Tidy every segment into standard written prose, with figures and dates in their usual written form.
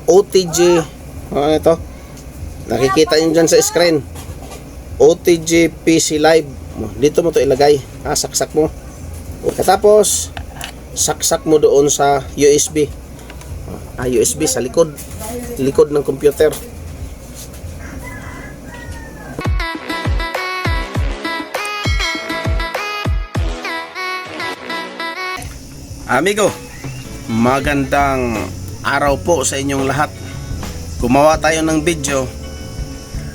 OTG, ito, nakikita nyo dyan sa screen, OTG PC Live. Dito mo to ilagay, saksak mo. Tapos saksak mo doon sa USB. USB sa likod ng computer. Amigo, magandang araw po sa inyong lahat. Gumawa tayo ng video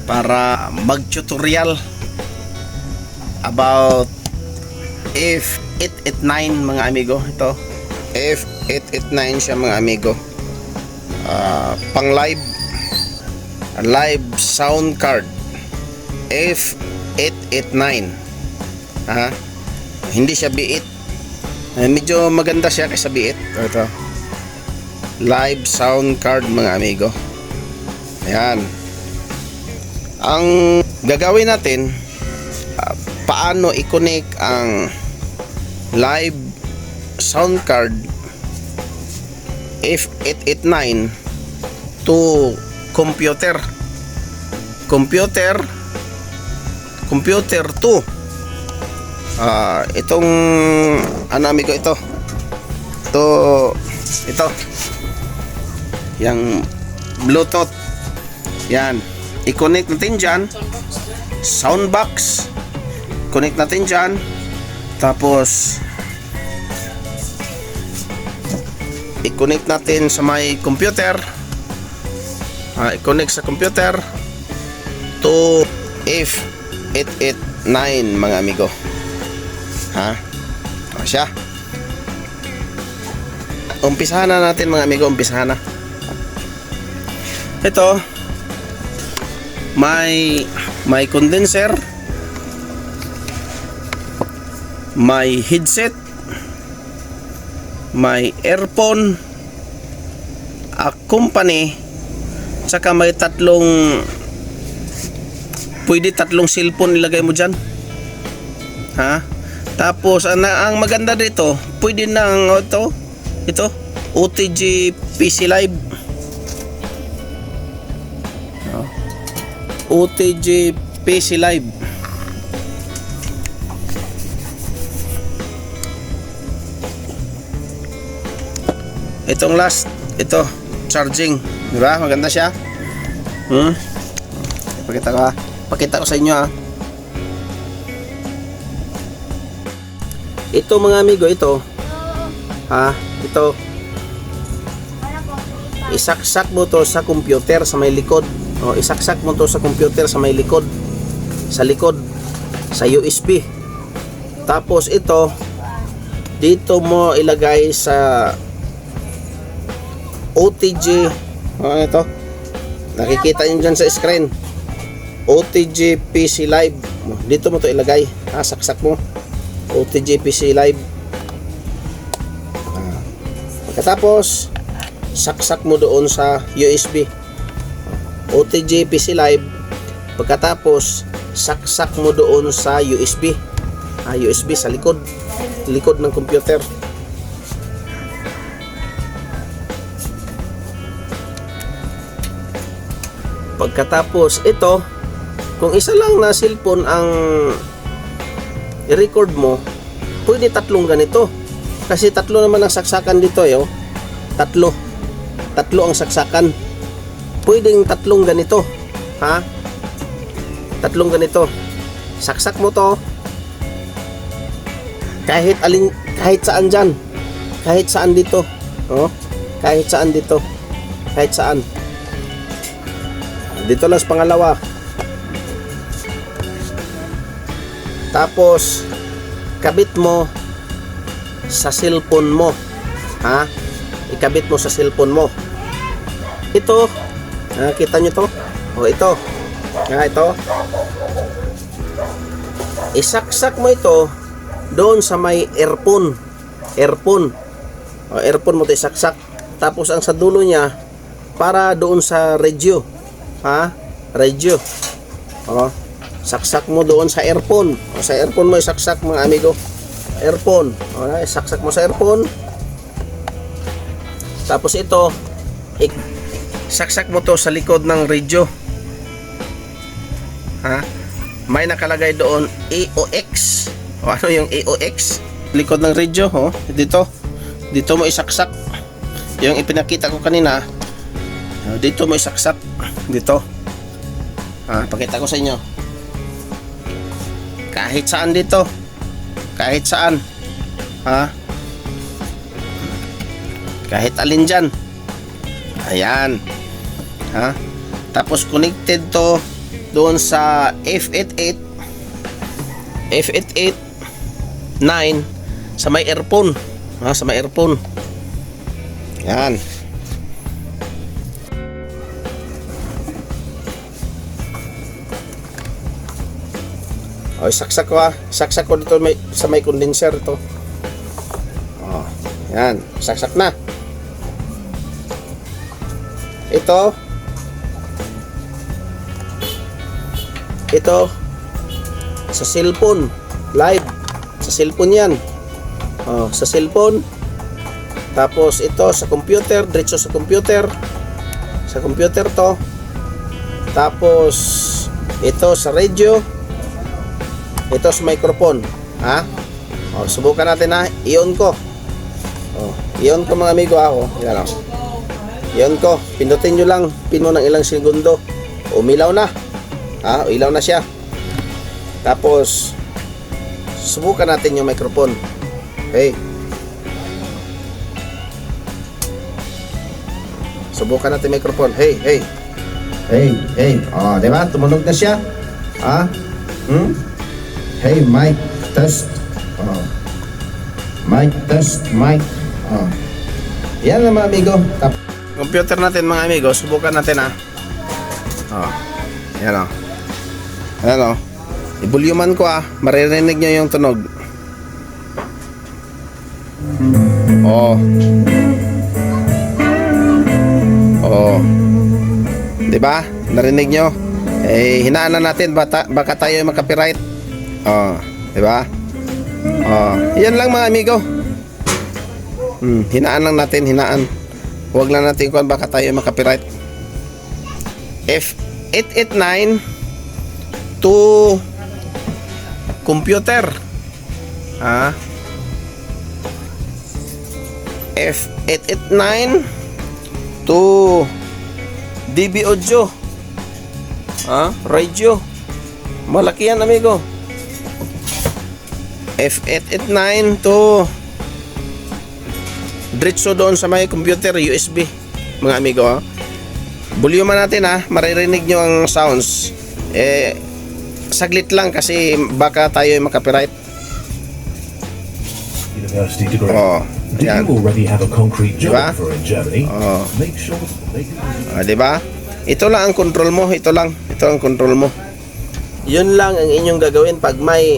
para mag-tutorial about F889 mga amigo. Ito, F889 siya mga amigo. Pang live sound card F889. Hindi siya biit. Medyo maganda siya kaysa biit. Ito, live sound card mga amigo. Ayan. Ang gagawin natin, paano i-connect ang live sound card F889 to computer 2. Itong amigo, ito yung Bluetooth. Yan, i-connect natin dyan. Soundbox, connect natin dyan. Tapos i-connect natin sa may computer. I-connect sa computer to F889 mga amigo. Siya. Umpisahan na natin mga amigo, umpisahan na. Ito, may condenser, may headset, may earphone, company, saka may pwede tatlong cellphone ilagay mo dyan. Tapos ang maganda dito, pwede nang ito OTG PC Live. OTG PC Live. Itong last, ito charging, di ba? Maganda siya. Pakita ko sa inyo Ito mga amigo, ito isaksak mo to sa computer sa may likod. Isaksak mo to sa computer sa may likod, sa likod, sa USB. Tapos ito, dito mo ilagay sa OTG. Ito, nakikita nyo dyan sa screen, OTG PC Live. Dito mo to ilagay, saksak mo, OTG PC Live. Pagkatapos saksak mo doon sa USB, OTG PC Live. Pagkatapos saksak mo doon sa USB, USB sa likod ng computer. Pagkatapos ito, kung isa lang na cellphone ang i-record mo, pwede tatlong ganito. Kasi tatlo naman ang saksakan dito. Tatlo ang saksakan. Pwedeng tatlong ganito. Tatlong ganito. Saksak mo to kahit saan dyan. Kahit saan dito. Kahit saan dito. Kahit saan. Dito lang sa pangalawa. Tapos kabit mo sa cellphone mo. Ikabit mo sa cellphone mo. Ito, kita nyo to? Ito. Ito. Isaksak mo ito doon sa may earphone. Earphone mo ito isaksak. Tapos ang sa dulo niya para doon sa radio. Radio. Saksak mo doon sa earphone. Sa earphone mo isaksak mga amigo. Earphone. Saksak mo sa earphone. Tapos ito, saksak mo to sa likod ng radio. Ha? May nakalagay doon AOX. O ano yung AOX? Likod ng radio, oh. Dito mo isaksak. Yung ipinakita ko kanina, dito mo isaksak. Dito. Pakita ko sa inyo. Kahit saan dito. Kahit saan. Kahit alin dyan. Ayan. Tapos connected to doon sa F88 9 sa may earphone. Sa may earphone. Yan. Saksak ko Saksak ko dito sa may condenser ito. Yan. Saksak na. Ito sa cellphone. Live. Sa cellphone yan. Sa cellphone. Tapos ito sa computer. Diretso sa computer. Sa computer to. Tapos ito sa radio. Ito sa microphone. Subukan natin i-on ko. I-on ko mga amigo ako. Yan i-on ko. Pindutin nyo lang. Pin mo ng ilang segundo. Umilaw na. Ilaw na siya. Tapos subukan natin yung microphone. Okay. Subukan natin microphone. Hey. Diba? Tumunog na siya. Hey, mic test. Mic test, mic. Yan lang mga amigo. Computer natin mga amigo. Subukan natin Yan Ayan i-volumean ko maririnig nyo yung tunog. Diba? Narinig nyo? Hinaan na natin baka tayo maka-copyright. Diba? Yan lang mga amigo. Hinaan lang natin, hinaan. Huwag lang natin kung baka tayo maka-copyright. F889 to computer. F889 to DB audio. Radio. Malaki yan amigo. F889 to diretso doon sa may computer USB mga amigo. Volume natin maririnig nyo ang sounds. Saglit lang kasi baka tayo maka-copyright. University degree. Do Yan. you already have a concrete job Diba? for in Germany? Make sure they can. Diba? Ito lang ang control mo. Ito ang control mo. Yun lang ang inyong gagawin pag may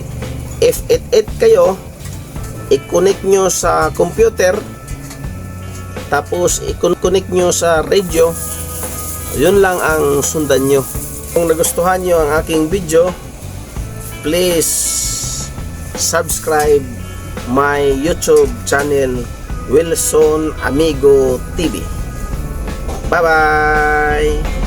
F88 kayo. I-connect nyo sa computer. Tapos i-connect nyo sa radio. Yun lang ang sundan nyo. Kung nagustuhan nyo ang aking video, please subscribe my YouTube channel Wilson Amigo TV. Bye bye.